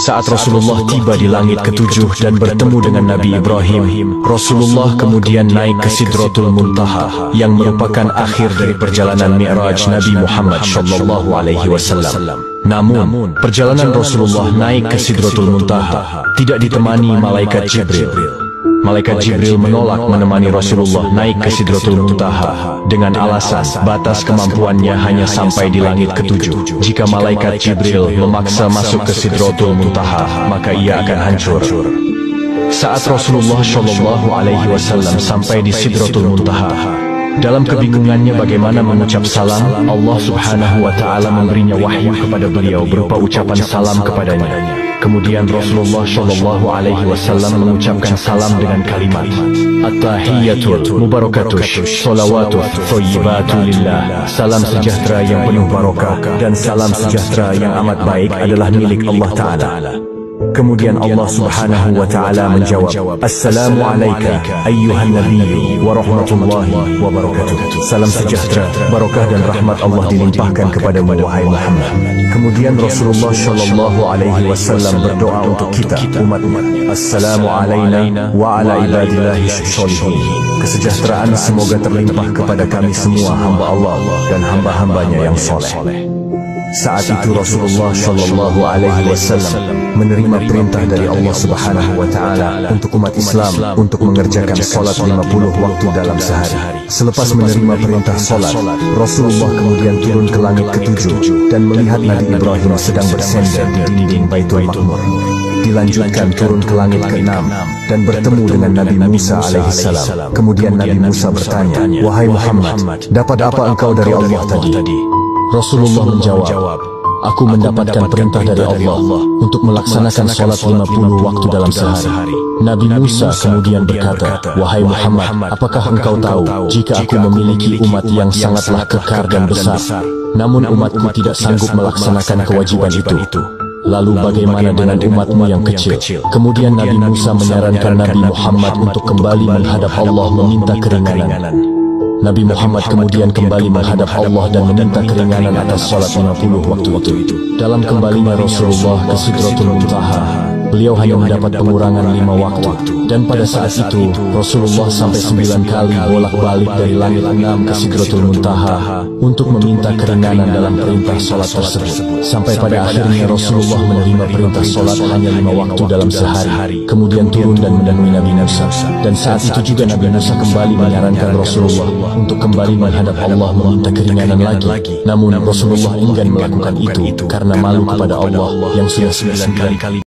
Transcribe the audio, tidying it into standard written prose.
Saat Rasulullah tiba di langit ketujuh dan bertemu dengan Nabi Ibrahim, Rasulullah kemudian naik ke Sidratul Muntaha yang merupakan akhir dari perjalanan Mi'raj Nabi Muhammad SAW. Namun, perjalanan Rasulullah naik ke Sidratul Muntaha tidak ditemani malaikat Jibril. Malaikat Jibril menolak menemani Rasulullah naik ke Sidratul Muntaha dengan alasan batas kemampuannya hanya sampai di langit ketujuh. Jika malaikat Jibril memaksa masuk ke Sidratul Muntaha, maka ia akan hancur. Saat Rasulullah SAW sampai di Sidratul Muntaha, dalam kebingungannya bagaimana mengucap salam, Allah Subhanahu wa Ta'ala memberinya wahyu kepada beliau berupa ucapan salam kepadanya. Kemudian Rasulullah SAW mengucapkan salam dengan kalimat At-tahiyyatu mubarakatuh, salawatu thayyibatu lillah. Salam sejahtera yang penuh barokah dan salam sejahtera yang amat baik adalah milik Allah Ta'ala. Kemudian Allah Subhanahu wa Ta'ala menjawab, Assalamu alayka ayyuhan nabiyyu wa rahmatullahi wa barakatuh. Salam sejahtera, barokah dan rahmat Allah dilimpahkan kepadamu wahai Muhammad. Kemudian Rasulullah SAW berdoa untuk kita umatnya, Assalamu alayna wa ala ibadillahi sholihin. Kesejahteraan semoga terlimpah kepada kami semua hamba Allah dan hamba-hambanya yang soleh. Saat itu Rasulullah SAW menerima perintah dari Allah Subhanahu wa Ta'ala untuk umat Islam untuk mengerjakan sholat 50 waktu dalam sehari. Selepas menerima perintah sholat, Rasulullah kemudian turun ke langit ketujuh dan melihat Nabi Ibrahim sedang bersender di dinding Baitul Ma'mur. Dilanjutkan turun ke langit ke-6 dan bertemu dengan Nabi Musa alaihissalam. Kemudian Nabi Musa bertanya, Wahai Muhammad, dapat apa engkau dari Allah tadi? Rasulullah menjawab, Aku mendapatkan perintah dari Allah untuk melaksanakan sholat 50 waktu dalam sehari. Nabi Musa kemudian berkata, Wahai Muhammad, apakah engkau tahu jika aku memiliki umat yang sangatlah kekar dan besar, namun umatku tidak sanggup melaksanakan kewajiban itu? Lalu bagaimana dengan umatmu yang kecil? Kemudian Nabi Musa menyarankan Nabi Muhammad untuk kembali menghadap Allah meminta keringanan. Nabi Muhammad kemudian kembali menghadap Allah dan meminta keringanan atas sholat 50 waktu itu. Dalam kembalinya Rasulullah ke Sidratul Muntaha, beliau hanya mendapat pengurangan 5 waktu. Dan pada saat itu, Rasulullah sampai 9 kali bolak-balik dari langit 6 ke Sidratul Muntaha untuk meminta keringanan dalam perintah sholat tersebut. Sampai pada akhirnya Rasulullah menerima perintah sholat hanya 5 waktu dalam sehari. Kemudian turun dan menemui Nabi Musa. Dan saat itu juga Nabi Musa kembali menyarankan Rasulullah untuk kembali menghadap Allah meminta keringanan lagi. Namun Rasulullah enggan melakukan itu karena malu kepada Allah yang sudah 9 kali